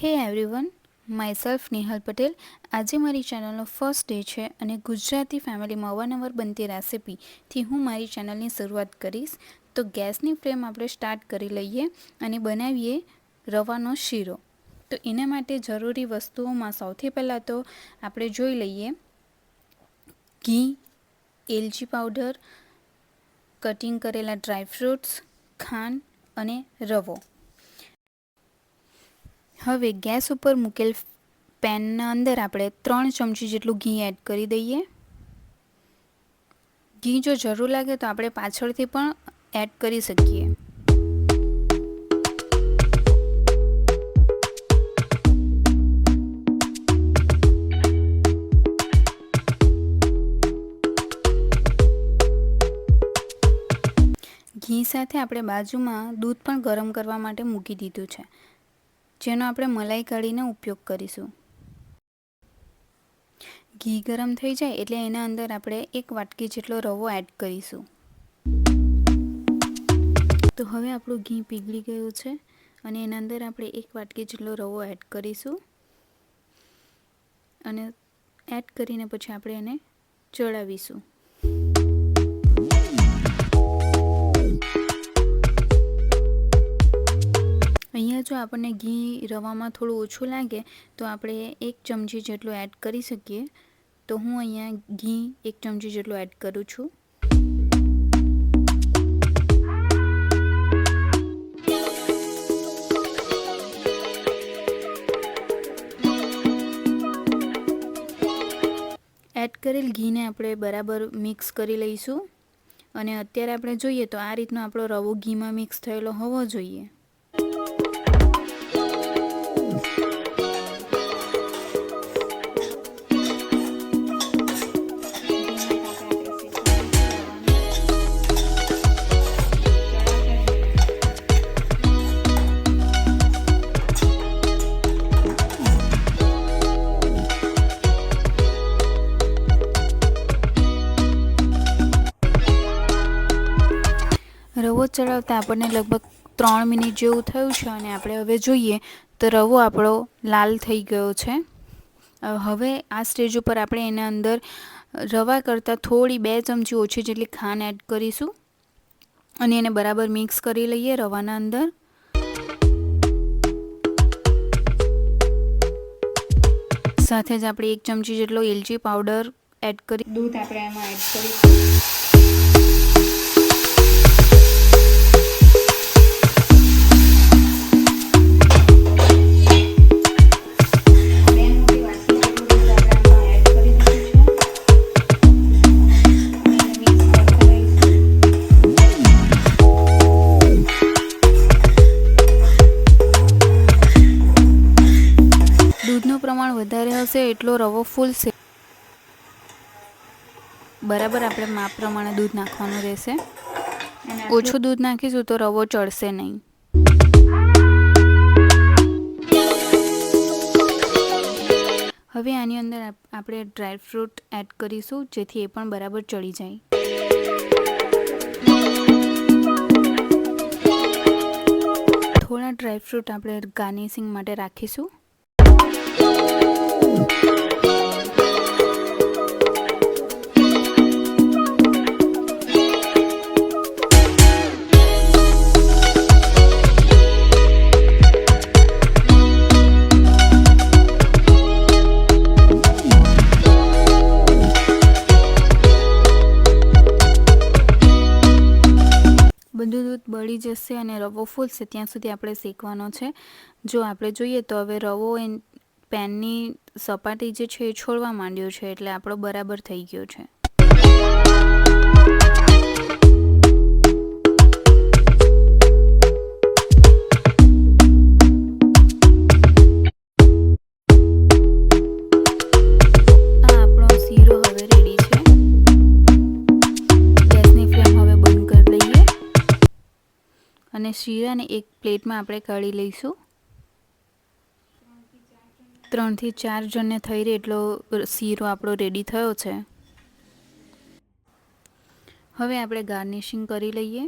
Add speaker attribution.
Speaker 1: હે everyone, myself Nehal Patel. આજે મારી ચેનલનો ફર્સ્ટ ડે છે અને ગુજરાતી ફેમિલીમાં અવારનવાર બનતી રેસિપીથી હું મારી ચેનલની શરૂઆત કરીશ. તો ગેસની ફ્લેમ આપણે સ્ટાર્ટ કરી લઈએ અને બનાવીએ રવાનો શીરો. તો એના માટે જરૂરી વસ્તુઓમાં સૌથી પહેલાં તો આપણે જોઈ લઈએ ઘી, એલચી પાવડર, કટિંગ કરેલા ડ્રાયફ્રૂટ્સ, ખાંડ અને રવો. હવે ગેસ ઉપર મૂકેલ પેનના અંદર આપણે 3 ચમચી જેટલું ઘી એડ કરી દઈએ. ઘી જો જરૂર લાગે તો આપણે પાછળથી પણ એડ કરી શકીએ. ઘી સાથે આપણે બાજુમાં દૂધ પણ ગરમ કરવા માટે મૂકી દીધું છે, જેનો આપણે મલાઈ કાઢીને ઉપયોગ કરીશું. ઘી ગરમ થઈ જાય એટલે એના અંદર આપણે 1 વાટકી જેટલો રવો એડ કરીશું. તો હવે આપણું ઘી પીગળી ગયું છે અને એના અંદર આપણે 1 વાટકી જેટલો રવો એડ કરીશું અને એડ કરીને પછી આપણે એને ચડાવીશું. અહીંયા જો આપણને ઘી રવામાં થોડું ઓછું લાગે તો આપણે 1 ચમચી જેટલું એડ કરી શકીએ. તો હું અહીંયા ઘી 1 ચમચી જેટલું એડ કરું છું. એડ કરેલ ઘીને આપણે બરાબર મિક્સ કરી લઈશું અને અત્યારે આપણે જોઈએ તો આ રીતનો આપણો રવો ઘીમાં મિક્સ થયેલો હોવો જોઈએ. રવો ચડાવતા આપણને લગભગ 3 મિનિટ જેવું થયું છે અને આપણે હવે જોઈએ તો રવો આપણો લાલ થઈ ગયો છે. હવે આ સ્ટેજ ઉપર આપણે એના અંદર રવા કરતાં થોડી 2 ચમચી ઓછી જેટલી ખાંડ એડ કરીશું અને એને બરાબર મિક્સ કરી લઈએ રવાના અંદર. સાથે જ આપણે 1 ચમચી જેટલો એલચી પાવડર એડ કરી દૂધ આપણે એમાં એડ કરીશું. દૂધનું પ્રમાણ વધારે હશે એટલો રવો ફૂલશે. બરાબર આપણે માપ પ્રમાણે દૂધ નાખવાનું રહેશે. ઓછું દૂધ નાખીશું તો રવો ચડશે નહીં. હવે આની અંદર આપણે ડ્રાયફ્રૂટ એડ કરીશું જેથી એ પણ બરાબર ચડી જાય. થોડા ડ્રાયફ્રૂટ આપણે ગાર્નિશિંગ માટે રાખીશું. બધું દૂધ બળી જશે અને રવો ફૂલશે ત્યાં સુધી આપણે શેકવાનો છે. જો આપણે જોઈએ તો હવે રવો પેનની સપાટી જે છે એ છોડવા માંડ્યો છે એટલે આપણો બરાબર થઈ ગયો છે. અને શીરાને એક પ્લેટમાં આપણે કાઢી લઈશું. 3 થી 4 જણને થઈ રહે એટલો શીરો આપણો રેડી થયો છે. હવે આપણે ગાર્નિશિંગ કરી લઈએ.